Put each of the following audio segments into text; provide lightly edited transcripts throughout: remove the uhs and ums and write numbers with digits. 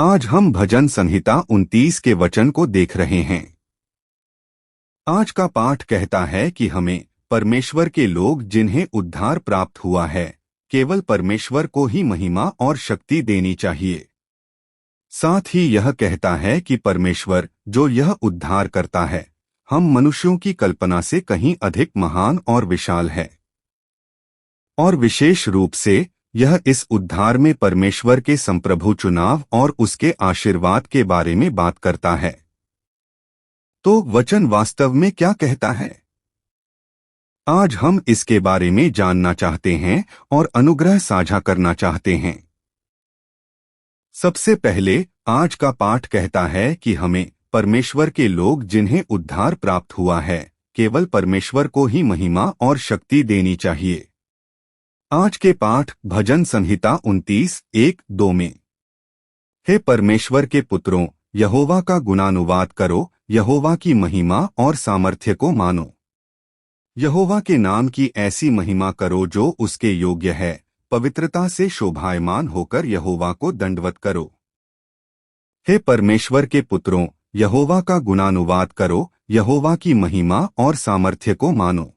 आज हम भजन संहिता 29 के वचन को देख रहे हैं। आज का पाठ कहता है कि हमें परमेश्वर के लोग जिन्हें उद्धार प्राप्त हुआ है, केवल परमेश्वर को ही महिमा और शक्ति देनी चाहिए। साथ ही यह कहता है कि परमेश्वर जो यह उद्धार करता है, हम मनुष्यों की कल्पना से कहीं अधिक महान और विशाल है। और विशेष रूप से यह इस उद्धार में परमेश्वर के संप्रभु चुनाव और उसके आशीर्वाद के बारे में बात करता है। तो वचन वास्तव में क्या कहता है? आज हम इसके बारे में जानना चाहते हैं और अनुग्रह साझा करना चाहते हैं। सबसे पहले आज का पाठ कहता है कि हमें परमेश्वर के लोग जिन्हें उद्धार प्राप्त हुआ है, केवल परमेश्वर को ही महिमा और शक्ति देनी चाहिए। आज के पाठ भजन संहिता 29:1-2 में, हे परमेश्वर के पुत्रों, यहोवा का गुणानुवाद करो, यहोवा की महिमा और सामर्थ्य को मानो। यहोवा के नाम की ऐसी महिमा करो जो उसके योग्य है, पवित्रता से शोभायमान होकर यहोवा को दंडवत करो। हे परमेश्वर के पुत्रों, यहोवा का गुणानुवाद करो, यहोवा की महिमा और सामर्थ्य को मानो।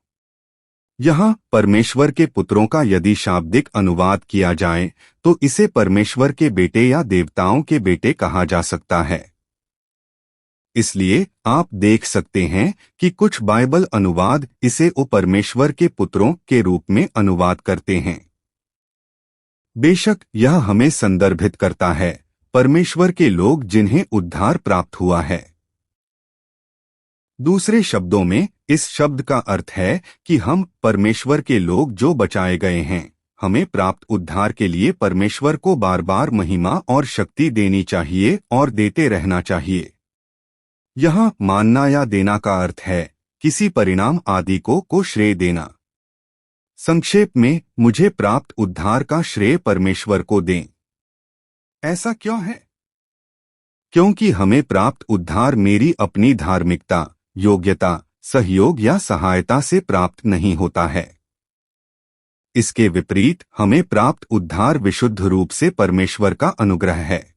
यहाँ परमेश्वर के पुत्रों का यदि शाब्दिक अनुवाद किया जाए तो इसे परमेश्वर के बेटे या देवताओं के बेटे कहा जा सकता है। इसलिए आप देख सकते हैं कि कुछ बाइबल अनुवाद इसे ओ परमेश्वर के पुत्रों के रूप में अनुवाद करते हैं। बेशक यह हमें संदर्भित करता है परमेश्वर के लोग जिन्हें उद्धार प्राप्त हुआ है। दूसरे शब्दों में इस शब्द का अर्थ है कि हम परमेश्वर के लोग जो बचाए गए हैं, हमें प्राप्त उद्धार के लिए परमेश्वर को बार बार महिमा और शक्ति देनी चाहिए और देते रहना चाहिए। यहाँ मानना या देना का अर्थ है किसी परिणाम आदि को श्रेय देना। संक्षेप में, मुझे प्राप्त उद्धार का श्रेय परमेश्वर को दें। ऐसा क्यों है? क्योंकि हमें प्राप्त उद्धार मेरी अपनी धार्मिकता, योग्यता, सहयोग या सहायता से प्राप्त नहीं होता है। इसके विपरीत हमें प्राप्त उद्धार विशुद्ध रूप से परमेश्वर का अनुग्रह है।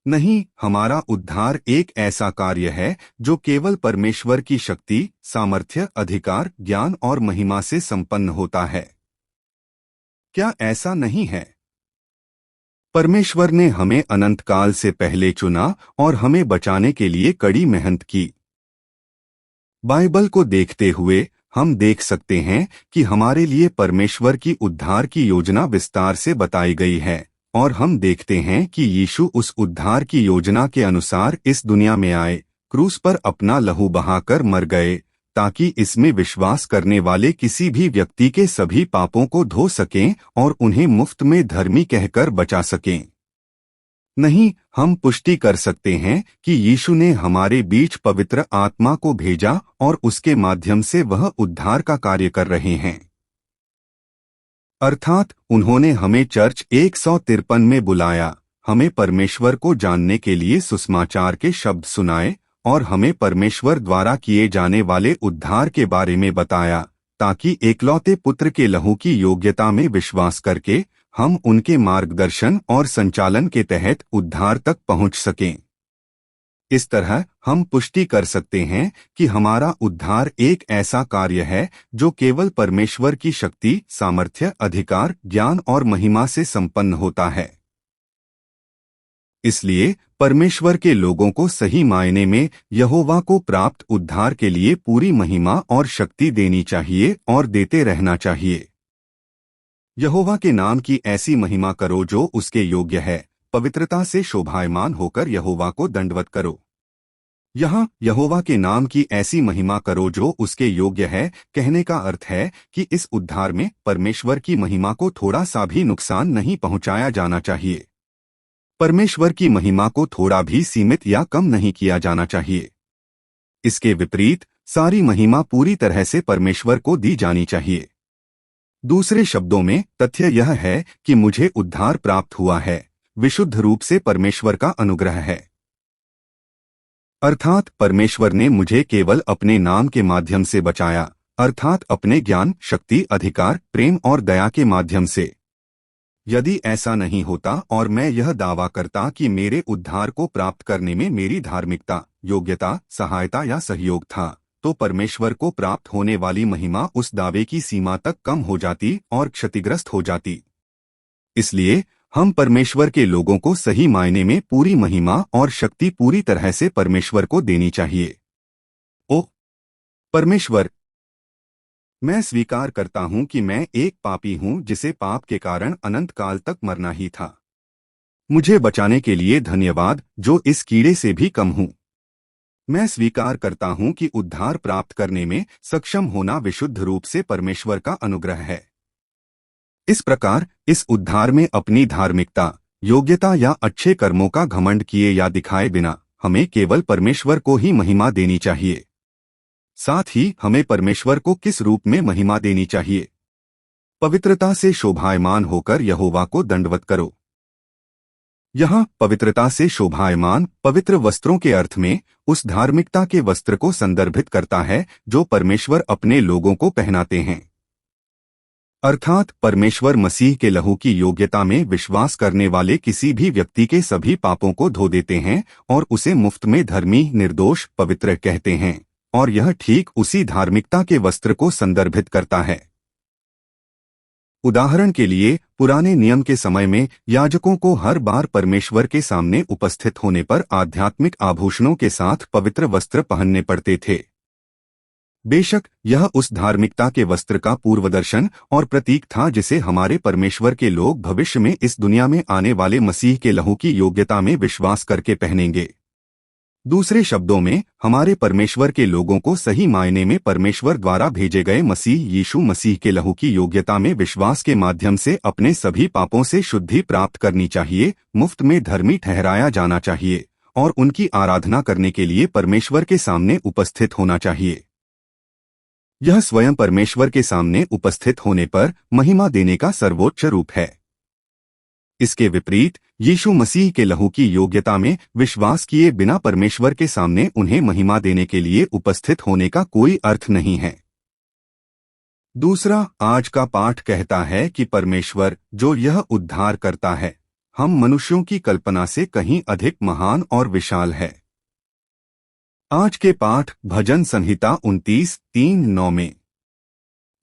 नहीं, हमारा उद्धार एक ऐसा कार्य है जो केवल परमेश्वर की शक्ति, सामर्थ्य, अधिकार, ज्ञान और महिमा से संपन्न होता है। क्या ऐसा नहीं है? परमेश्वर ने हमें अनंत काल से पहले चुना और हमें बचाने के लिए कड़ी मेहनत की। बाइबल को देखते हुए हम देख सकते हैं कि हमारे लिए परमेश्वर की उद्धार की योजना विस्तार से बताई गई है, और हम देखते हैं कि यीशु उस उद्धार की योजना के अनुसार इस दुनिया में आए, क्रूस पर अपना लहू बहाकर मर गए, ताकि इसमें विश्वास करने वाले किसी भी व्यक्ति के सभी पापों को धो सकें और उन्हें मुफ्त में धर्मी कहकर बचा सकें। नहीं, हम पुष्टि कर सकते हैं कि यीशु ने हमारे बीच पवित्र आत्मा को भेजा और उसके माध्यम से वह उद्धार का कार्य कर रहे हैं। अर्थात उन्होंने हमें चर्च 153 में बुलाया, हमें परमेश्वर को जानने के लिए सुसमाचार के शब्द सुनाए और हमें परमेश्वर द्वारा किए जाने वाले उद्धार के बारे में बताया, ताकि एकलौते पुत्र के लहू की योग्यता में विश्वास करके हम उनके मार्गदर्शन और संचालन के तहत उद्धार तक पहुंच सकें। इस तरह हम पुष्टि कर सकते हैं कि हमारा उद्धार एक ऐसा कार्य है जो केवल परमेश्वर की शक्ति, सामर्थ्य, अधिकार, ज्ञान और महिमा से संपन्न होता है। इसलिए परमेश्वर के लोगों को सही मायने में यहोवा को प्राप्त उद्धार के लिए पूरी महिमा और शक्ति देनी चाहिए और देते रहना चाहिए। यहोवा के नाम की ऐसी महिमा करो जो उसके योग्य है, पवित्रता से शोभायमान होकर यहोवा को दंडवत करो। यहाँ यहोवा के नाम की ऐसी महिमा करो जो उसके योग्य है कहने का अर्थ है कि इस उद्धार में परमेश्वर की महिमा को थोड़ा सा भी नुकसान नहीं पहुंचाया जाना चाहिए। परमेश्वर की महिमा को थोड़ा भी सीमित या कम नहीं किया जाना चाहिए। इसके विपरीत सारी महिमा पूरी तरह से परमेश्वर को दी जानी चाहिए। दूसरे शब्दों में तथ्य यह है कि मुझे उद्धार प्राप्त हुआ है, विशुद्ध रूप से परमेश्वर का अनुग्रह है। अर्थात परमेश्वर ने मुझे केवल अपने नाम के माध्यम से बचाया, अर्थात अपने ज्ञान, शक्ति, अधिकार, प्रेम और दया के माध्यम से। यदि ऐसा नहीं होता और मैं यह दावा करता कि मेरे उद्धार को प्राप्त करने में मेरी धार्मिकता, योग्यता, सहायता या सहयोग था, तो परमेश्वर को प्राप्त होने वाली महिमा उस दावे की सीमा तक कम हो जाती और क्षतिग्रस्त हो जाती। इसलिए हम परमेश्वर के लोगों को सही मायने में पूरी महिमा और शक्ति पूरी तरह से परमेश्वर को देनी चाहिए। ओ परमेश्वर, मैं स्वीकार करता हूं कि मैं एक पापी हूं जिसे पाप के कारण अनंत काल तक मरना ही था। मुझे बचाने के लिए धन्यवाद जो इस कीड़े से भी कम हूं। मैं स्वीकार करता हूं कि उद्धार प्राप्त करने में सक्षम होना विशुद्ध रूप से परमेश्वर का अनुग्रह है। इस प्रकार इस उद्धार में अपनी धार्मिकता, योग्यता या अच्छे कर्मों का घमंड किए या दिखाए बिना हमें केवल परमेश्वर को ही महिमा देनी चाहिए। साथ ही हमें परमेश्वर को किस रूप में महिमा देनी चाहिए? पवित्रता से शोभायमान होकर यहोवा को दंडवत करो। यहाँ पवित्रता से शोभायमान पवित्र वस्त्रों के अर्थ में उस धार्मिकता के वस्त्र को संदर्भित करता है जो परमेश्वर अपने लोगों को पहनाते हैं। अर्थात परमेश्वर मसीह के लहू की योग्यता में विश्वास करने वाले किसी भी व्यक्ति के सभी पापों को धो देते हैं और उसे मुफ्त में धर्मी, निर्दोष, पवित्र कहते हैं, और यह ठीक उसी धार्मिकता के वस्त्र को संदर्भित करता है। उदाहरण के लिए पुराने नियम के समय में याजकों को हर बार परमेश्वर के सामने उपस्थित होने पर आध्यात्मिक आभूषणों के साथ पवित्र वस्त्र पहनने पड़ते थे। बेशक यह उस धार्मिकता के वस्त्र का पूर्वदर्शन और प्रतीक था जिसे हमारे परमेश्वर के लोग भविष्य में इस दुनिया में आने वाले मसीह के लहू की योग्यता में विश्वास करके पहनेंगे। दूसरे शब्दों में हमारे परमेश्वर के लोगों को सही मायने में परमेश्वर द्वारा भेजे गए मसीह यीशु मसीह के लहू की योग्यता में विश्वास के माध्यम से अपने सभी पापों से शुद्धि प्राप्त करनी चाहिए, मुफ्त में धर्मी ठहराया जाना चाहिए और उनकी आराधना करने के लिए परमेश्वर के सामने उपस्थित होना चाहिए। यह स्वयं परमेश्वर के सामने उपस्थित होने पर महिमा देने का सर्वोच्च रूप है। इसके विपरीत यीशु मसीह के लहू की योग्यता में विश्वास किए बिना परमेश्वर के सामने उन्हें महिमा देने के लिए उपस्थित होने का कोई अर्थ नहीं है। दूसरा, आज का पाठ कहता है कि परमेश्वर जो यह उद्धार करता है, हम मनुष्यों की कल्पना से कहीं अधिक महान और विशाल है। आज के पाठ भजन संहिता 29:3-9 में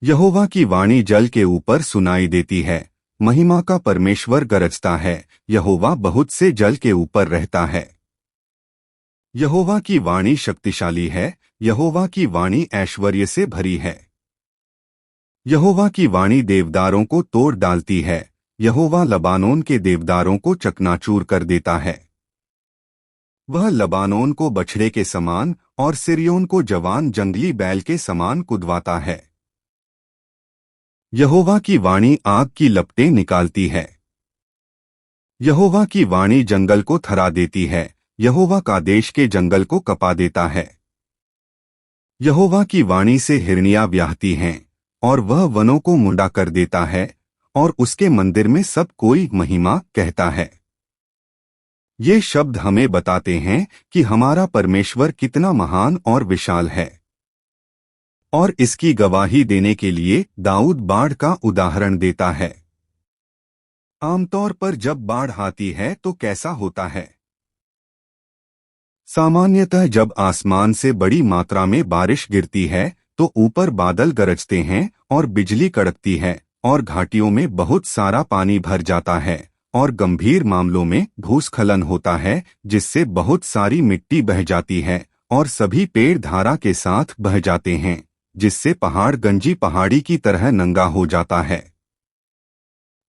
यहोवा की वाणी जल के ऊपर सुनाई देती है, महिमा का परमेश्वर गरजता है, यहोवा बहुत से जल के ऊपर रहता है। यहोवा की वाणी शक्तिशाली है, यहोवा की वाणी ऐश्वर्य से भरी है। यहोवा की वाणी देवदारों को तोड़ डालती है, यहोवा लबानोन के देवदारों को चकनाचूर कर देता है। वह लबानोन को बछड़े के समान और सिरियोन को जवान जंगली बैल के समान कुदवाता है। यहोवा की वाणी आग की लपटें निकालती है। यहोवा की वाणी जंगल को थरा देती है, यहोवा का देश के जंगल को कपा देता है। यहोवा की वाणी से हिरनियां ब्याहती हैं और वह वनों को मुंडा कर देता है और उसके मंदिर में सब कोई महिमा कहता है। ये शब्द हमें बताते हैं कि हमारा परमेश्वर कितना महान और विशाल है। और इसकी गवाही देने के लिए दाऊद बाढ़ का उदाहरण देता है। आमतौर पर जब बाढ़ आती है तो कैसा होता है? सामान्यतः जब आसमान से बड़ी मात्रा में बारिश गिरती है तो ऊपर बादल गरजते हैं और बिजली कड़कती है और घाटियों में बहुत सारा पानी भर जाता है और गंभीर मामलों में भूस्खलन होता है जिससे बहुत सारी मिट्टी बह जाती है और सभी पेड़ धारा के साथ बह जाते हैं, जिससे पहाड़ गंजी पहाड़ी की तरह नंगा हो जाता है।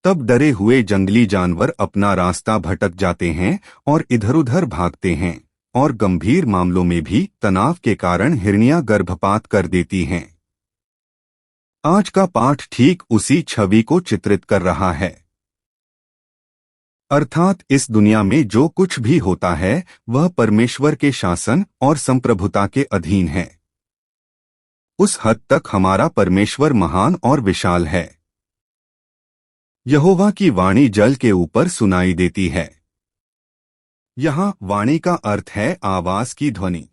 तब डरे हुए जंगली जानवर अपना रास्ता भटक जाते हैं और इधर-उधर भागते हैं और गंभीर मामलों में भी तनाव के कारण हिरनियां गर्भपात कर देती हैं। आज का पाठ ठीक उसी छवि को चित्रित कर रहा है। अर्थात इस दुनिया में जो कुछ भी होता है वह परमेश्वर के शासन और संप्रभुता के अधीन है। उस हद तक हमारा परमेश्वर महान और विशाल है। यहोवा की वाणी जल के ऊपर सुनाई देती है। यहाँ वाणी का अर्थ है आवाज की ध्वनि।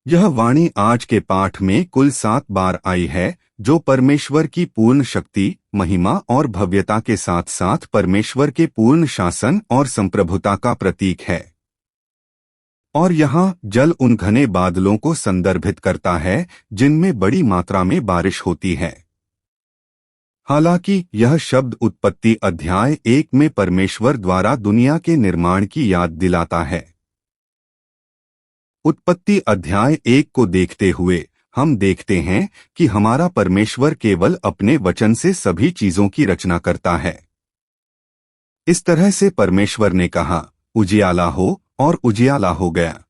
यह वाणी आज के पाठ में कुल 7 बार आई है, जो परमेश्वर की पूर्ण शक्ति, महिमा और भव्यता के साथ साथ परमेश्वर के पूर्ण शासन और संप्रभुता का प्रतीक है। और यहाँ जल उन घने बादलों को संदर्भित करता है जिनमें बड़ी मात्रा में बारिश होती है। हालांकि यह शब्द उत्पत्ति अध्याय 1 में परमेश्वर द्वारा दुनिया के निर्माण की याद दिलाता है। उत्पत्ति अध्याय 1 को देखते हुए हम देखते हैं कि हमारा परमेश्वर केवल अपने वचन से सभी चीजों की रचना करता है। इस तरह से परमेश्वर ने कहा, उजियाला हो, और उजियाला हो गया।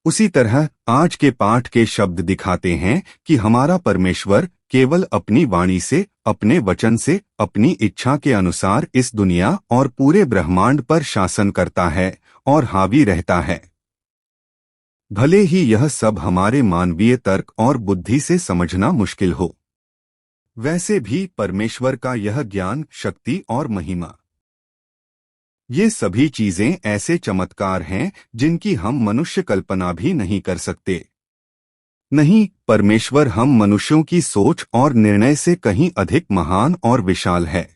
उसी तरह आज के पाठ के शब्द दिखाते हैं कि हमारा परमेश्वर केवल अपनी वाणी से, अपने वचन से, अपनी इच्छा के अनुसार इस दुनिया और पूरे ब्रह्मांड पर शासन करता है और हावी रहता है। भले ही यह सब हमारे मानवीय तर्क और बुद्धि से समझना मुश्किल हो, वैसे भी परमेश्वर का यह ज्ञान, शक्ति और महिमा, ये सभी चीजें ऐसे चमत्कार हैं जिनकी हम मनुष्य कल्पना भी नहीं कर सकते। नहीं, परमेश्वर हम मनुष्यों की सोच और निर्णय से कहीं अधिक महान और विशाल है।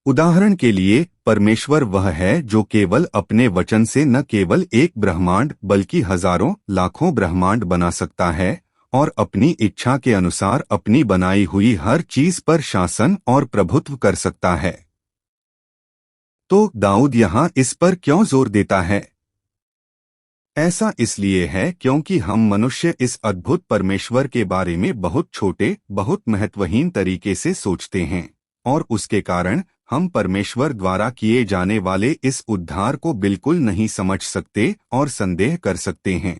उदाहरण के लिए, परमेश्वर वह है जो केवल अपने वचन से न केवल एक ब्रह्मांड बल्कि हजारों, लाखों ब्रह्मांड बना सकता है और अपनी इच्छा के अनुसार अपनी बनाई हुई हर चीज पर शासन और प्रभुत्व कर सकता है। तो दाऊद यहाँ इस पर क्यों जोर देता है? ऐसा इसलिए है क्योंकि हम मनुष्य इस अद्भुत परमेश्वर के बारे में बहुत छोटे, बहुत महत्वहीन तरीके से सोचते हैं, और उसके कारण हम परमेश्वर द्वारा किए जाने वाले इस उद्धार को बिल्कुल नहीं समझ सकते और संदेह कर सकते हैं।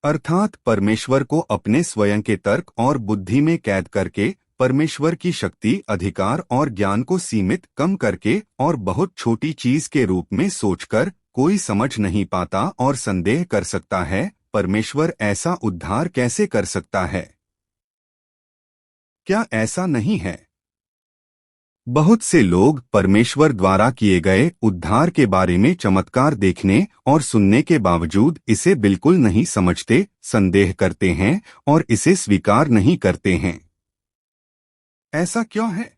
अर्थात परमेश्वर को अपने स्वयं के तर्क और बुद्धि में कैद करके, परमेश्वर की शक्ति, अधिकार और ज्ञान को सीमित, कम करके और बहुत छोटी चीज के रूप में सोचकर कोई समझ नहीं पाता और संदेह कर सकता है, परमेश्वर ऐसा उद्धार कैसे कर सकता है? क्या ऐसा नहीं है? बहुत से लोग परमेश्वर द्वारा किए गए उद्धार के बारे में चमत्कार देखने और सुनने के बावजूद इसे बिल्कुल नहीं समझते, संदेह करते हैं और इसे स्वीकार नहीं करते हैं। ऐसा क्यों है?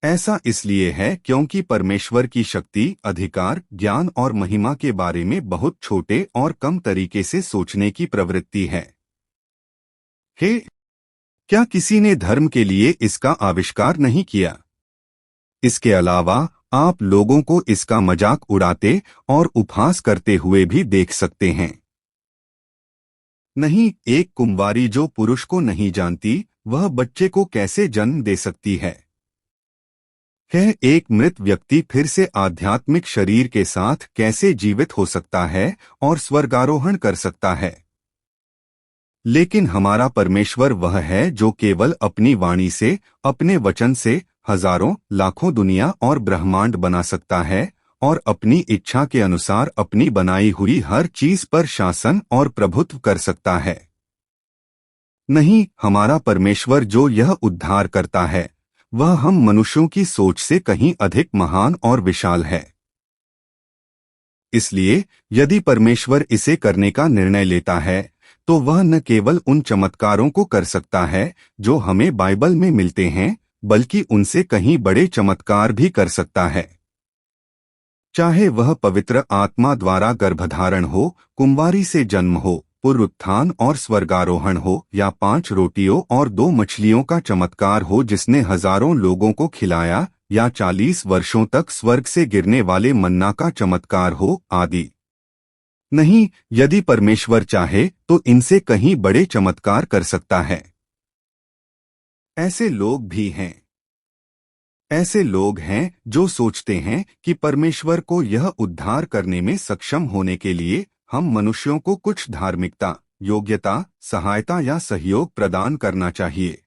ऐसा इसलिए है क्योंकि परमेश्वर की शक्ति, अधिकार, ज्ञान और महिमा के बारे में बहुत छोटे और कम तरीके से सोचने की प्रवृत्ति है। क्या किसी ने धर्म के लिए इसका आविष्कार नहीं किया? इसके अलावा आप लोगों को इसका मजाक उड़ाते और उपहास करते हुए भी देख सकते हैं। नहीं, एक कुंवारी जो पुरुष को नहीं जानती, वह बच्चे को कैसे जन्म दे सकती है? एक मृत व्यक्ति फिर से आध्यात्मिक शरीर के साथ कैसे जीवित हो सकता है और स्वर्गारोहण कर सकता है? लेकिन हमारा परमेश्वर वह है जो केवल अपनी वाणी से, अपने वचन से हजारों, लाखों दुनिया और ब्रह्मांड बना सकता है और अपनी इच्छा के अनुसार अपनी बनाई हुई हर चीज पर शासन और प्रभुत्व कर सकता है। नहीं, हमारा परमेश्वर जो यह उद्धार करता है, वह हम मनुष्यों की सोच से कहीं अधिक महान और विशाल है। इसलिए यदि परमेश्वर इसे करने का निर्णय लेता है, तो वह न केवल उन चमत्कारों को कर सकता है जो हमें बाइबल में मिलते हैं, बल्कि उनसे कहीं बड़े चमत्कार भी कर सकता है। चाहे वह पवित्र आत्मा द्वारा गर्भधारण हो, कुंवारी से जन्म हो, पुनरुत्थान और स्वर्गारोहण हो, या 5 रोटियों और 2 मछलियों का चमत्कार हो जिसने हजारों लोगों को खिलाया, या 40 वर्षों तक स्वर्ग से गिरने वाले मन्ना का चमत्कार हो, आदि। नहीं, यदि परमेश्वर चाहे तो इनसे कहीं बड़े चमत्कार कर सकता है। ऐसे लोग भी हैं। ऐसे लोग हैं जो सोचते हैं कि परमेश्वर को यह उद्धार करने में सक्षम होने के लिए हम मनुष्यों को कुछ धार्मिकता, योग्यता, सहायता या सहयोग प्रदान करना चाहिए।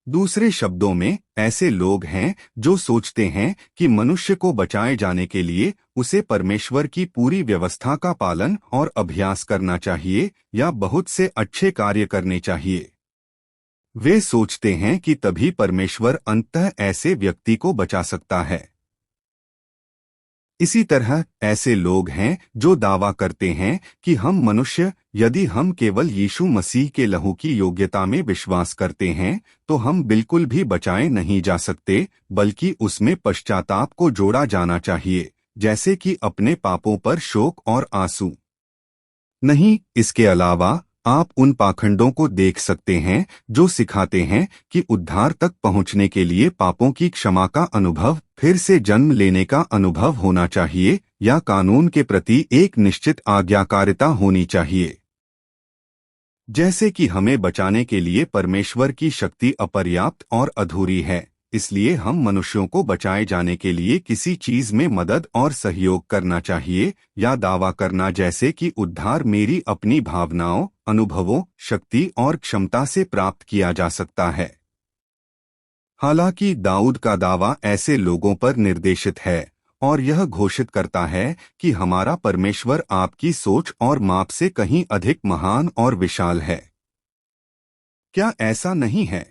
दूसरे शब्दों में, ऐसे लोग हैं जो सोचते हैं कि मनुष्य को बचाए जाने के लिए उसे परमेश्वर की पूरी व्यवस्था का पालन और अभ्यास करना चाहिए या बहुत से अच्छे कार्य करने चाहिए। वे सोचते हैं कि तभी परमेश्वर अंततः ऐसे व्यक्ति को बचा सकता है। इसी तरह ऐसे लोग हैं जो दावा करते हैं कि हम मनुष्य, यदि हम केवल यीशु मसीह के लहू की योग्यता में विश्वास करते हैं तो हम बिल्कुल भी बचाए नहीं जा सकते, बल्कि उसमें पश्चाताप को जोड़ा जाना चाहिए, जैसे कि अपने पापों पर शोक और आंसू। नहीं, इसके अलावा आप उन पाखंडों को देख सकते हैं जो सिखाते हैं कि उद्धार तक पहुंचने के लिए पापों की क्षमा का अनुभव, फिर से जन्म लेने का अनुभव होना चाहिए, या कानून के प्रति एक निश्चित आज्ञाकारिता होनी चाहिए। जैसे कि हमें बचाने के लिए परमेश्वर की शक्ति अपर्याप्त और अधूरी है, इसलिए हम मनुष्यों को बचाए जाने के लिए किसी चीज में मदद और सहयोग करना चाहिए, या दावा करना जैसे कि उद्धार मेरी अपनी भावनाओं, अनुभवों, शक्ति और क्षमता से प्राप्त किया जा सकता है। हालांकि दाऊद का दावा ऐसे लोगों पर निर्देशित है और यह घोषित करता है कि हमारा परमेश्वर आपकी सोच और माप से कहीं अधिक महान और विशाल है। क्या ऐसा नहीं है?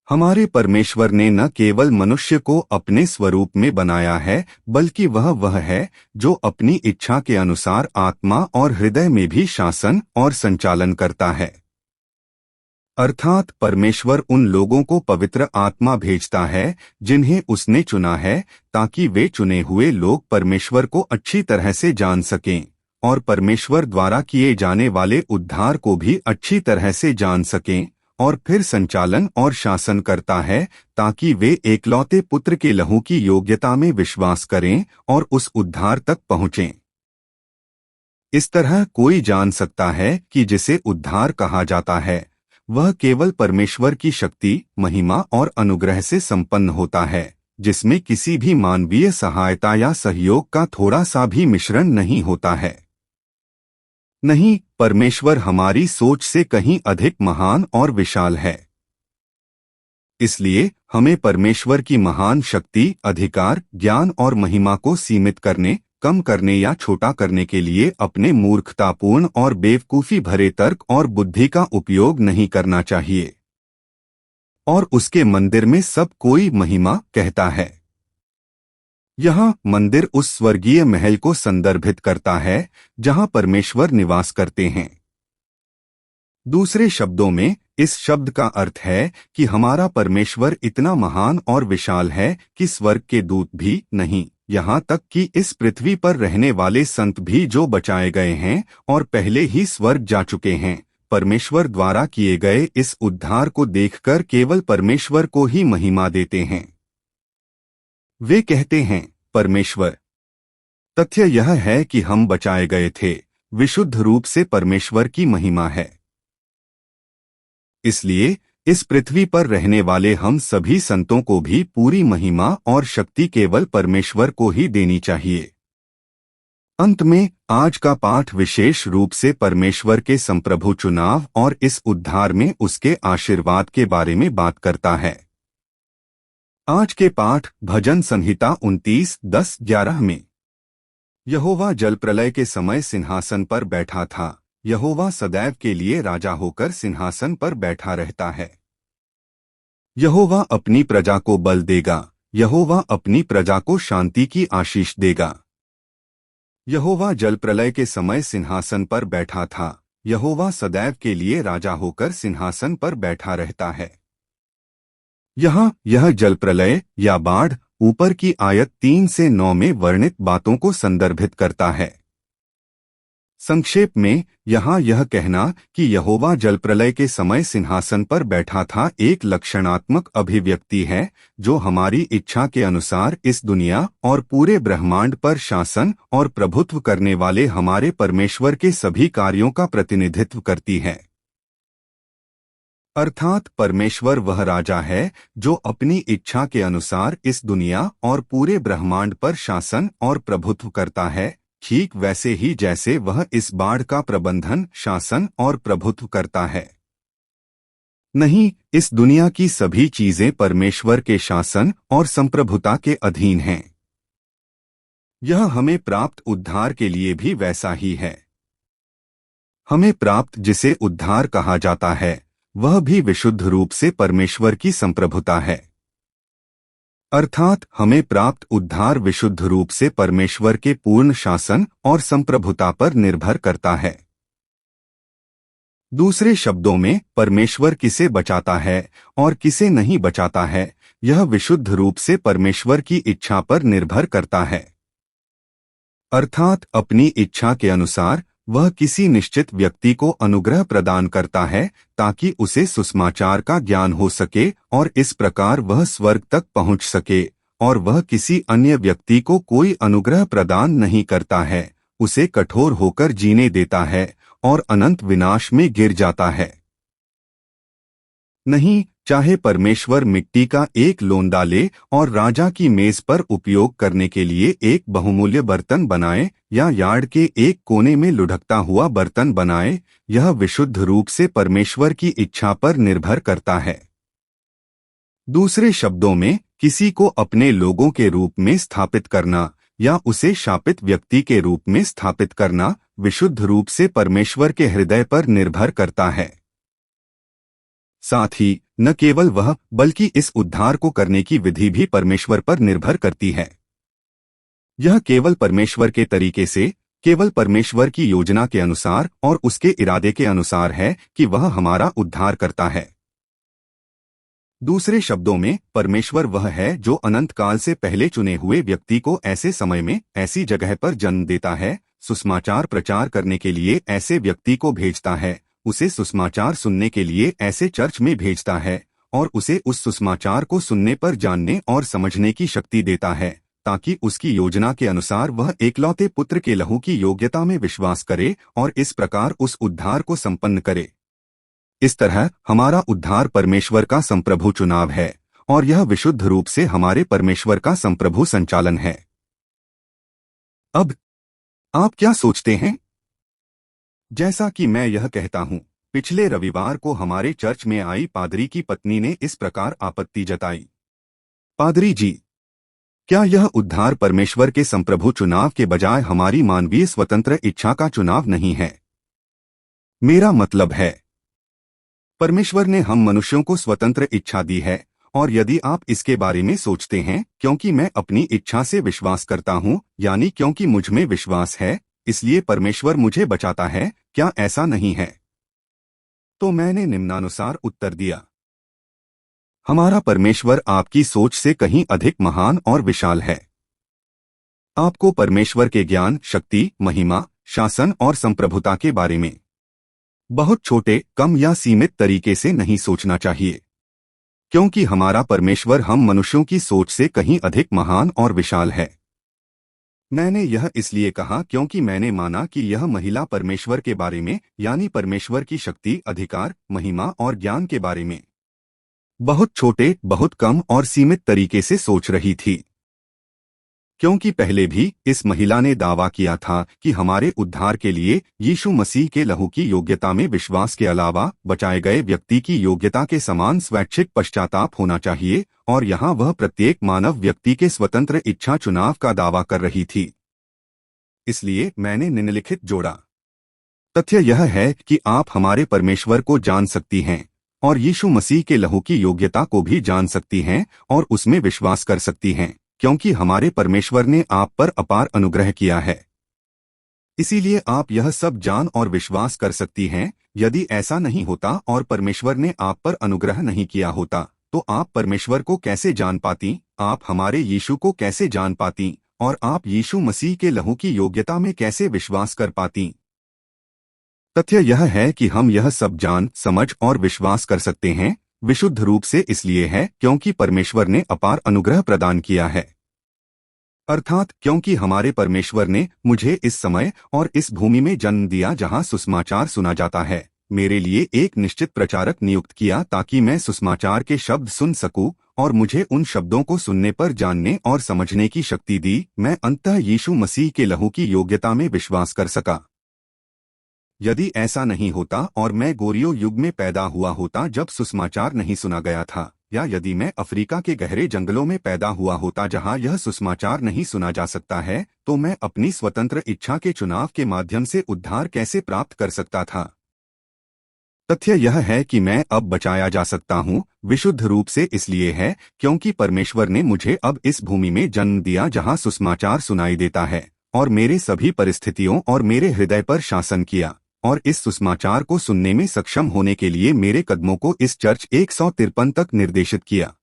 हमारे परमेश्वर ने न केवल मनुष्य को अपने स्वरूप में बनाया है, बल्कि वह है जो अपनी इच्छा के अनुसार आत्मा और हृदय में भी शासन और संचालन करता है। अर्थात परमेश्वर उन लोगों को पवित्र आत्मा भेजता है जिन्हें उसने चुना है, ताकि वे चुने हुए लोग परमेश्वर को अच्छी तरह से जान सकें और परमेश्वर द्वारा किए जाने वाले उद्धार को भी अच्छी तरह से जान सकें, और फिर संचालन और शासन करता है ताकि वे एकलौते पुत्र के लहू की योग्यता में विश्वास करें और उस उद्धार तक पहुँचें। इस तरह कोई जान सकता है कि जिसे उद्धार कहा जाता है वह केवल परमेश्वर की शक्ति, महिमा और अनुग्रह से संपन्न होता है, जिसमें किसी भी मानवीय सहायता या सहयोग का थोड़ा सा भी मिश्रण नहीं होता है। नहीं, परमेश्वर हमारी सोच से कहीं अधिक महान और विशाल है। इसलिए हमें परमेश्वर की महान शक्ति, अधिकार, ज्ञान और महिमा को सीमित करने, कम करने या छोटा करने के लिए अपने मूर्खतापूर्ण और बेवकूफी भरे तर्क और बुद्धि का उपयोग नहीं करना चाहिए। और उसके मंदिर में सब कोई महिमा कहता है। यहाँ मंदिर उस स्वर्गीय महल को संदर्भित करता है जहाँ परमेश्वर निवास करते हैं। दूसरे शब्दों में इस शब्द का अर्थ है कि हमारा परमेश्वर इतना महान और विशाल है कि स्वर्ग के दूत भी नहीं, यहाँ तक कि इस पृथ्वी पर रहने वाले संत भी जो बचाए गए हैं और पहले ही स्वर्ग जा चुके हैं, परमेश्वर द्वारा किए गए इस उद्धार को देखकर केवल परमेश्वर को ही महिमा देते हैं। वे कहते हैं, परमेश्वर। तथ्य यह है कि हम बचाए गए थे, विशुद्ध रूप से परमेश्वर की महिमा है। इसलिए इस पृथ्वी पर रहने वाले हम सभी संतों को भी पूरी महिमा और शक्ति केवल परमेश्वर को ही देनी चाहिए। अंत में आज का पाठ विशेष रूप से परमेश्वर के संप्रभु चुनाव और इस उद्धार में उसके आशीर्वाद के बारे में बात करता है। आज के पाठ भजन संहिता 29:10-11 में, यहोवा जलप्रलय के समय सिंहासन पर बैठा था, यहोवा सदैव के लिए राजा होकर सिंहासन पर बैठा रहता है। यहोवा अपनी प्रजा को बल देगा, यहोवा अपनी प्रजा को शांति की आशीष देगा। यहोवा जलप्रलय के समय सिंहासन पर बैठा था, यहोवा सदैव के लिए राजा होकर सिंहासन पर बैठा रहता है। यहाँ यह जलप्रलय या बाढ़ ऊपर की आयत 3 से 9 में वर्णित बातों को संदर्भित करता है। संक्षेप में यहाँ यह कहना कि यहोवा जलप्रलय के समय सिंहासन पर बैठा था एक लक्षणात्मक अभिव्यक्ति है जो हमारी इच्छा के अनुसार इस दुनिया और पूरे ब्रह्मांड पर शासन और प्रभुत्व करने वाले हमारे परमेश्वर के सभी कार्यों का प्रतिनिधित्व करती है। अर्थात परमेश्वर वह राजा है जो अपनी इच्छा के अनुसार इस दुनिया और पूरे ब्रह्मांड पर शासन और प्रभुत्व करता है, ठीक वैसे ही जैसे वह इस बाढ़ का प्रबंधन, शासन और प्रभुत्व करता है। नहीं, इस दुनिया की सभी चीजें परमेश्वर के शासन और संप्रभुता के अधीन हैं। यह हमें प्राप्त उद्धार के लिए भी वैसा ही है। हमें प्राप्त जिसे उद्धार कहा जाता है वह भी विशुद्ध रूप से परमेश्वर की संप्रभुता है। अर्थात हमें प्राप्त उद्धार विशुद्ध रूप से परमेश्वर के पूर्ण शासन और संप्रभुता पर निर्भर करता है। दूसरे शब्दों में, परमेश्वर किसे बचाता है और किसे नहीं बचाता है, यह विशुद्ध रूप से परमेश्वर की इच्छा पर निर्भर करता है। अर्थात अपनी इच्छा के अनुसार वह किसी निश्चित व्यक्ति को अनुग्रह प्रदान करता है ताकि उसे सुसमाचार का ज्ञान हो सके और इस प्रकार वह स्वर्ग तक पहुंच सके, और वह किसी अन्य व्यक्ति को कोई अनुग्रह प्रदान नहीं करता है, उसे कठोर होकर जीने देता है और अनंत विनाश में गिर जाता है। नहीं, चाहे परमेश्वर मिट्टी का एक लोंदा ले और राजा की मेज पर उपयोग करने के लिए एक बहुमूल्य बर्तन बनाए या यार्ड के एक कोने में लुढ़कता हुआ बर्तन बनाए, यह विशुद्ध रूप से परमेश्वर की इच्छा पर निर्भर करता है। दूसरे शब्दों में, किसी को अपने लोगों के रूप में स्थापित करना या उसे शापित व्यक्ति के रूप में स्थापित करना विशुद्ध रूप से परमेश्वर के हृदय पर निर्भर करता है। साथ ही न केवल वह, बल्कि इस उद्धार को करने की विधि भी परमेश्वर पर निर्भर करती है। यह केवल परमेश्वर के तरीके से, केवल परमेश्वर की योजना के अनुसार और उसके इरादे के अनुसार है कि वह हमारा उद्धार करता है। दूसरे शब्दों में, परमेश्वर वह है जो अनंत काल से पहले चुने हुए व्यक्ति को ऐसे समय में ऐसी जगह पर जन्म देता है, सुसमाचार प्रचार करने के लिए ऐसे व्यक्ति को भेजता है, उसे सुसमाचार सुनने के लिए ऐसे चर्च में भेजता है और उसे उस सुसमाचार को सुनने पर जानने और समझने की शक्ति देता है ताकि उसकी योजना के अनुसार वह एकलौते पुत्र के लहू की योग्यता में विश्वास करे और इस प्रकार उस उद्धार को संपन्न करे। इस तरह हमारा उद्धार परमेश्वर का संप्रभु चुनाव है और यह विशुद्ध रूप से हमारे परमेश्वर का संप्रभु संचालन है। अब आप क्या सोचते हैं? जैसा कि मैं यह कहता हूं, पिछले रविवार को हमारे चर्च में आई पादरी की पत्नी ने इस प्रकार आपत्ति जताई। पादरी जी, क्या यह उद्धार परमेश्वर के संप्रभु चुनाव के बजाय हमारी मानवीय स्वतंत्र इच्छा का चुनाव नहीं है? मेरा मतलब है, परमेश्वर ने हम मनुष्यों को स्वतंत्र इच्छा दी है और यदि आप इसके बारे में सोचते हैं क्योंकि मैं अपनी इच्छा से विश्वास करता हूं, यानी क्योंकि मुझ में विश्वास है इसलिए परमेश्वर मुझे बचाता है, क्या ऐसा नहीं है? तो मैंने निम्नानुसार उत्तर दिया। हमारा परमेश्वर आपकी सोच से कहीं अधिक महान और विशाल है। आपको परमेश्वर के ज्ञान, शक्ति, महिमा, शासन और संप्रभुता के बारे में बहुत छोटे, कम या सीमित तरीके से नहीं सोचना चाहिए, क्योंकि हमारा परमेश्वर हम मनुष्यों की सोच से कहीं अधिक महान और विशाल है। मैंने यह इसलिए कहा क्योंकि मैंने माना कि यह महिला परमेश्वर के बारे में, यानी परमेश्वर की शक्ति, अधिकार, महिमा और ज्ञान के बारे में बहुत छोटे, बहुत कम और सीमित तरीके से सोच रही थी। क्योंकि पहले भी इस महिला ने दावा किया था कि हमारे उद्धार के लिए यीशु मसीह के लहू की योग्यता में विश्वास के अलावा बचाए गए व्यक्ति की योग्यता के समान स्वैच्छिक पश्चाताप होना चाहिए, और यहाँ वह प्रत्येक मानव व्यक्ति के स्वतंत्र इच्छा चुनाव का दावा कर रही थी। इसलिए मैंने निम्नलिखित जोड़ा। तथ्य यह है कि आप हमारे परमेश्वर को जान सकती हैं और यीशु मसीह के लहू की योग्यता को भी जान सकती हैं और उसमें विश्वास कर सकती हैं, क्योंकि हमारे परमेश्वर ने आप पर अपार अनुग्रह किया है। इसीलिए आप यह सब जान और विश्वास कर सकती हैं। यदि ऐसा नहीं होता और परमेश्वर ने आप पर अनुग्रह नहीं किया होता, तो आप परमेश्वर को कैसे जान पाती, आप हमारे यीशु को कैसे जान पाती और आप यीशु मसीह के लहू की योग्यता में कैसे विश्वास कर पाती? तथ्य यह है कि हम यह सब जान, समझ और विश्वास कर सकते हैं विशुद्ध रूप से इसलिए है क्योंकि परमेश्वर ने अपार अनुग्रह प्रदान किया है। अर्थात क्योंकि हमारे परमेश्वर ने मुझे इस समय और इस भूमि में जन्म दिया जहां सुसमाचार सुना जाता है, मेरे लिए एक निश्चित प्रचारक नियुक्त किया ताकि मैं सुसमाचार के शब्द सुन सकूं और मुझे उन शब्दों को सुनने पर जानने और समझने की शक्ति दी। मैं अंततः यीशु मसीह के लहू की योग्यता में विश्वास कर सका। यदि ऐसा नहीं होता और मैं गोरियो युग में पैदा हुआ होता जब सुसमाचार नहीं सुना गया था, या यदि मैं अफ्रीका के गहरे जंगलों में पैदा हुआ होता जहां यह सुसमाचार नहीं सुना जा सकता है, तो मैं अपनी स्वतंत्र इच्छा के चुनाव के माध्यम से उद्धार कैसे प्राप्त कर सकता था? तथ्य यह है कि मैं अब बचाया जा सकता हूँ विशुद्ध रूप से इसलिए है क्योंकि परमेश्वर ने मुझे अब इस भूमि में जन्म दिया जहाँ सुसमाचार सुनाई देता है और मेरे सभी परिस्थितियों और मेरे हृदय पर शासन किया और इस सुसमाचार को सुनने में सक्षम होने के लिए मेरे कदमों को इस चर्च 153 तक निर्देशित किया।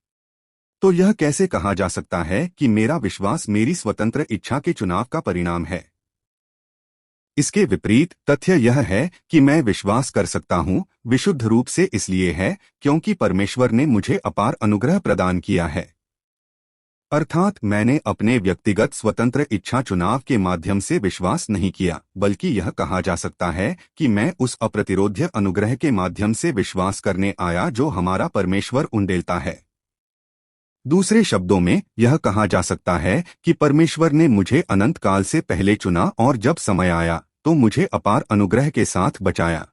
तो यह कैसे कहा जा सकता है कि मेरा विश्वास मेरी स्वतंत्र इच्छा के चुनाव का परिणाम है? इसके विपरीत तथ्य यह है कि मैं विश्वास कर सकता हूँ विशुद्ध रूप से इसलिए है क्योंकि परमेश्वर ने मुझे अपार अनुग्रह प्रदान किया है। अर्थात मैंने अपने व्यक्तिगत स्वतंत्र इच्छा चुनाव के माध्यम से विश्वास नहीं किया, बल्कि यह कहा जा सकता है कि मैं उस अप्रतिरोध्य अनुग्रह के माध्यम से विश्वास करने आया जो हमारा परमेश्वर उंडेलता है। दूसरे शब्दों में यह कहा जा सकता है कि परमेश्वर ने मुझे अनंत काल से पहले चुना और जब समय आया तो मुझे अपार अनुग्रह के साथ बचाया।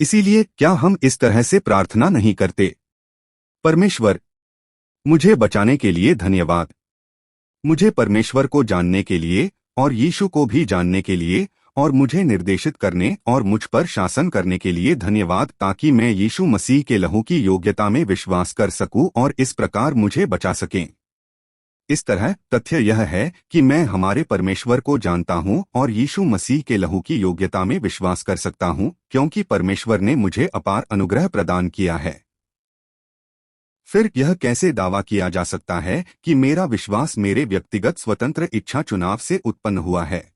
इसीलिए क्या हम इस तरह से प्रार्थना नहीं करते? परमेश्वर, मुझे बचाने के लिए धन्यवाद। मुझे परमेश्वर को जानने के लिए और यीशु को भी जानने के लिए और मुझे निर्देशित करने और मुझ पर शासन करने के लिए धन्यवाद ताकि मैं यीशु मसीह के लहू की योग्यता में विश्वास कर सकूं और इस प्रकार मुझे बचा सकें। इस तरह तथ्य यह है कि मैं हमारे परमेश्वर को जानता हूं और यीशु मसीह के लहू की योग्यता में विश्वास कर सकता हूं क्योंकि परमेश्वर ने मुझे अपार अनुग्रह प्रदान किया है। फिर यह कैसे दावा किया जा सकता है कि मेरा विश्वास मेरे व्यक्तिगत स्वतंत्र इच्छा चुनाव से उत्पन्न हुआ है?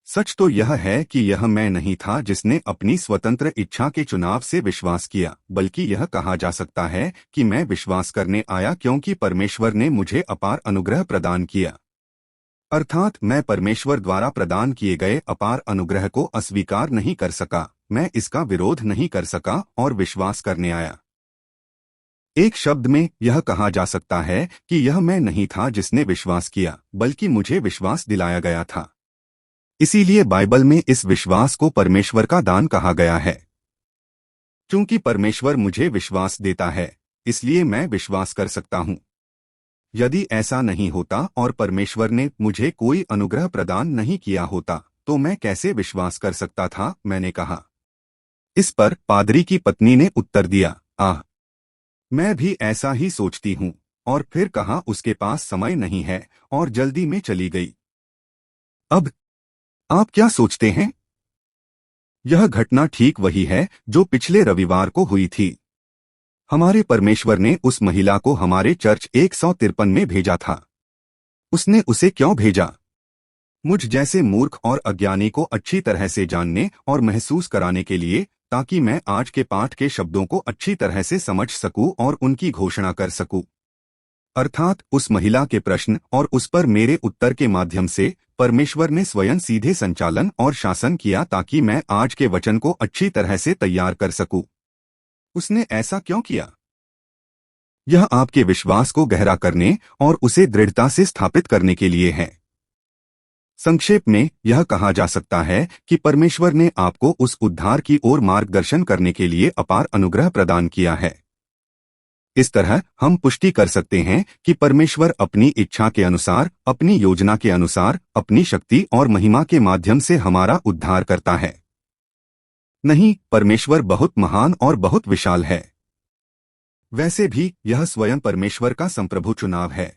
सच तो यह है कि यह मैं नहीं था जिसने अपनी स्वतंत्र इच्छा के चुनाव से विश्वास किया, बल्कि यह कहा जा सकता है कि मैं विश्वास करने आया क्योंकि परमेश्वर ने मुझे अपार अनुग्रह प्रदान किया। अर्थात मैं परमेश्वर द्वारा प्रदान किए गए अपार अनुग्रह को अस्वीकार नहीं कर सका, मैं इसका विरोध नहीं कर सका और विश्वास करने आया। एक शब्द में यह कहा जा सकता है कि यह मैं नहीं था जिसने विश्वास किया, बल्कि मुझे विश्वास दिलाया गया था। इसीलिए बाइबल में इस विश्वास को परमेश्वर का दान कहा गया है। क्योंकि परमेश्वर मुझे विश्वास देता है, इसलिए मैं विश्वास कर सकता हूँ। यदि ऐसा नहीं होता और परमेश्वर ने मुझे कोई अनुग्रह प्रदान नहीं किया होता तो मैं कैसे विश्वास कर सकता था? मैंने कहा। इस पर पादरी की पत्नी ने उत्तर दिया, आह, मैं भी ऐसा ही सोचती हूँ। और फिर कहा उसके पास समय नहीं है और जल्दी में चली गई। अब आप क्या सोचते हैं? यह घटना ठीक वही है जो पिछले रविवार को हुई थी। हमारे परमेश्वर ने उस महिला को हमारे चर्च 153 में भेजा था। उसने उसे क्यों भेजा? मुझ जैसे मूर्ख और अज्ञानी को अच्छी तरह से जानने और महसूस कराने के लिए, ताकि मैं आज के पाठ के शब्दों को अच्छी तरह से समझ सकूं और उनकी घोषणा कर सकूं। अर्थात उस महिला के प्रश्न और उस पर मेरे उत्तर के माध्यम से परमेश्वर ने स्वयं सीधे संचालन और शासन किया ताकि मैं आज के वचन को अच्छी तरह से तैयार कर सकूं। उसने ऐसा क्यों किया? यह आपके विश्वास को गहरा करने और उसे दृढ़ता से स्थापित करने के लिए है। संक्षेप में यह कहा जा सकता है कि परमेश्वर ने आपको उस उद्धार की ओर मार्गदर्शन करने के लिए अपार अनुग्रह प्रदान किया है। इस तरह हम पुष्टि कर सकते हैं कि परमेश्वर अपनी इच्छा के अनुसार, अपनी योजना के अनुसार, अपनी शक्ति और महिमा के माध्यम से हमारा उद्धार करता है। नहीं, परमेश्वर बहुत महान और बहुत विशाल है। वैसे भी यह स्वयं परमेश्वर का संप्रभु चुनाव है।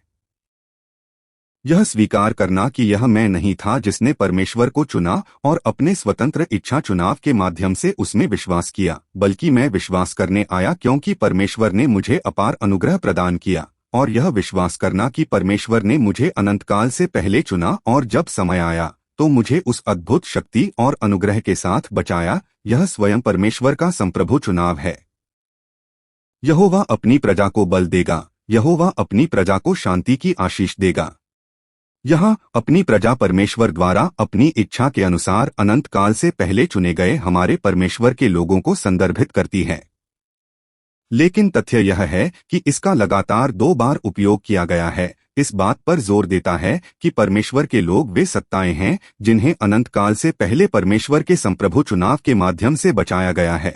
यह स्वीकार करना कि यह मैं नहीं था जिसने परमेश्वर को चुना और अपने स्वतंत्र इच्छा चुनाव के माध्यम से उसमें विश्वास किया, बल्कि मैं विश्वास करने आया क्योंकि परमेश्वर ने मुझे अपार अनुग्रह प्रदान किया, और यह विश्वास करना कि परमेश्वर ने मुझे अनंतकाल से पहले चुना और जब समय आया तो मुझे उस अद्भुत शक्ति और अनुग्रह के साथ बचाया, यह स्वयं परमेश्वर का संप्रभु चुनाव है। यहोवा अपनी प्रजा को बल देगा, यहोवा अपनी प्रजा को शांति की आशीष देगा। यहाँ अपनी प्रजा परमेश्वर द्वारा अपनी इच्छा के अनुसार अनंत काल से पहले चुने गए हमारे परमेश्वर के लोगों को संदर्भित करती है। लेकिन तथ्य यह है कि इसका लगातार 2 बार उपयोग किया गया है, इस बात पर जोर देता है कि परमेश्वर के लोग वे सत्ताएं हैं जिन्हें अनंत काल से पहले परमेश्वर के संप्रभु चुनाव के माध्यम से बचाया गया है।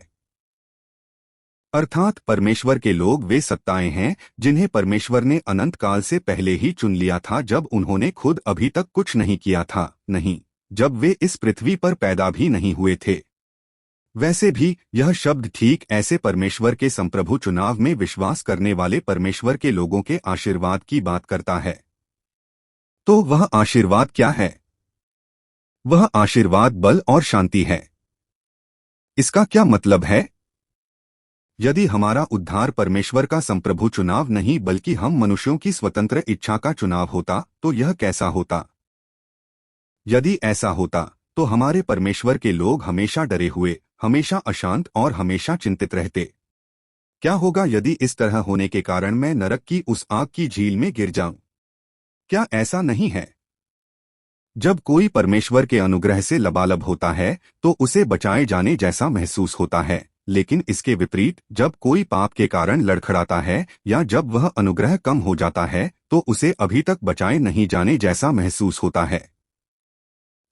अर्थात परमेश्वर के लोग वे सत्ताएं हैं जिन्हें परमेश्वर ने अनंत काल से पहले ही चुन लिया था, जब उन्होंने खुद अभी तक कुछ नहीं किया था, नहीं, जब वे इस पृथ्वी पर पैदा भी नहीं हुए थे। वैसे भी यह शब्द ठीक ऐसे परमेश्वर के संप्रभु चुनाव में विश्वास करने वाले परमेश्वर के लोगों के आशीर्वाद की बात करता है। तो वह आशीर्वाद क्या है? वह आशीर्वाद बल और शांति है। इसका क्या मतलब है? यदि हमारा उद्धार परमेश्वर का संप्रभु चुनाव नहीं बल्कि हम मनुष्यों की स्वतंत्र इच्छा का चुनाव होता तो यह कैसा होता? यदि ऐसा होता तो हमारे परमेश्वर के लोग हमेशा डरे हुए, हमेशा अशांत और हमेशा चिंतित रहते। क्या होगा यदि इस तरह होने के कारण मैं नरक की उस आग की झील में गिर जाऊं? क्या ऐसा नहीं है? जब कोई परमेश्वर के अनुग्रह से लबालब होता है तो उसे बचाए जाने जैसा महसूस होता है, लेकिन इसके विपरीत जब कोई पाप के कारण लड़खड़ाता है या जब वह अनुग्रह कम हो जाता है तो उसे अभी तक बचाए नहीं जाने जैसा महसूस होता है।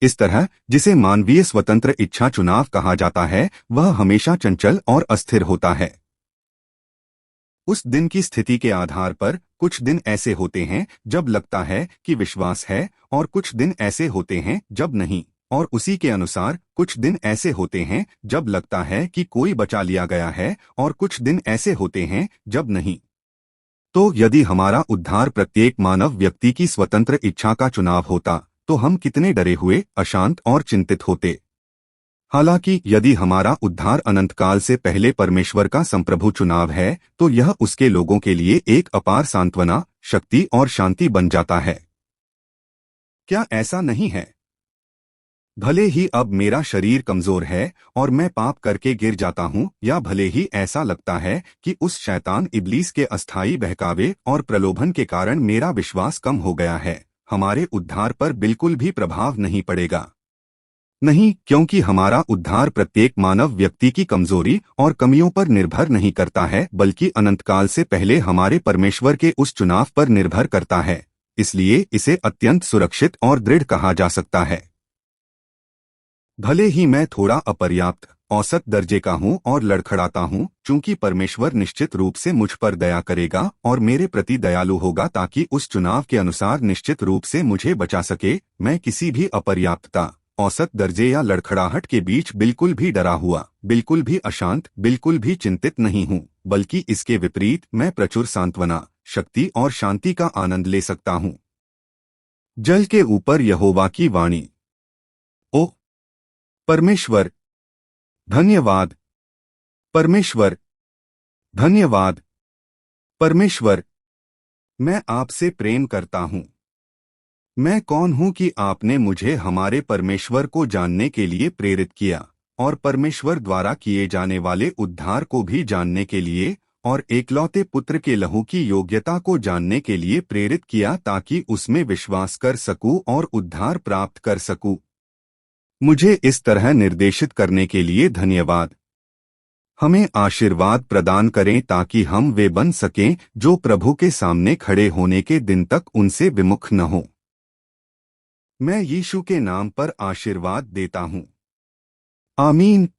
इस तरह जिसे मानवीय स्वतंत्र इच्छा चुनाव कहा जाता है वह हमेशा चंचल और अस्थिर होता है। उस दिन की स्थिति के आधार पर कुछ दिन ऐसे होते हैं जब लगता है कि विश्वास है और कुछ दिन ऐसे होते हैं जब नहीं, और उसी के अनुसार कुछ दिन ऐसे होते हैं जब लगता है कि कोई बचा लिया गया है और कुछ दिन ऐसे होते हैं जब नहीं। तो यदि हमारा उद्धार प्रत्येक मानव व्यक्ति की स्वतंत्र इच्छा का चुनाव होता तो हम कितने डरे हुए, अशांत और चिंतित होते। हालांकि यदि हमारा उद्धार अनंतकाल से पहले परमेश्वर का संप्रभु चुनाव है तो यह उसके लोगों के लिए एक अपार सांत्वना, शक्ति और शांति बन जाता है। क्या ऐसा नहीं है? भले ही अब मेरा शरीर कमजोर है और मैं पाप करके गिर जाता हूं, या भले ही ऐसा लगता है कि उस शैतान इब्लीस के अस्थायी बहकावे और प्रलोभन के कारण मेरा विश्वास कम हो गया है, हमारे उद्धार पर बिल्कुल भी प्रभाव नहीं पड़ेगा। नहीं, क्योंकि हमारा उद्धार प्रत्येक मानव व्यक्ति की कमजोरी और कमियों पर निर्भर नहीं करता है बल्कि अनंतकाल से पहले हमारे परमेश्वर के उस चुनाव पर निर्भर करता है। इसलिए इसे अत्यंत सुरक्षित और दृढ़ कहा जा सकता है। भले ही मैं थोड़ा अपर्याप्त, औसत दर्जे का हूं और लड़खड़ाता हूं, चूंकि परमेश्वर निश्चित रूप से मुझ पर दया करेगा और मेरे प्रति दयालु होगा ताकि उस चुनाव के अनुसार निश्चित रूप से मुझे बचा सके। मैं किसी भी अपर्याप्तता, औसत दर्जे या लड़खड़ाहट के बीच बिल्कुल भी डरा हुआ, बिल्कुल भी अशांत, बिल्कुल भी चिंतित नहीं हूं, बल्कि इसके विपरीत मैं प्रचुर सांत्वना, शक्ति और शांति का आनंद ले सकता हूं। जल के ऊपर यहोवा की वाणी। ओ परमेश्वर, धन्यवाद। परमेश्वर, धन्यवाद। परमेश्वर, मैं आपसे प्रेम करता हूं। मैं कौन हूं कि आपने मुझे हमारे परमेश्वर को जानने के लिए प्रेरित किया और परमेश्वर द्वारा किए जाने वाले उद्धार को भी जानने के लिए और एकलौते पुत्र के लहू की योग्यता को जानने के लिए प्रेरित किया ताकि उसमें विश्वास कर सकूं और उद्धार प्राप्त कर सकूं। मुझे इस तरह निर्देशित करने के लिए धन्यवाद। हमें आशीर्वाद प्रदान करें ताकि हम वे बन सकें जो प्रभु के सामने खड़े होने के दिन तक उनसे विमुख न हो। मैं यीशु के नाम पर आशीर्वाद देता हूं। आमीन।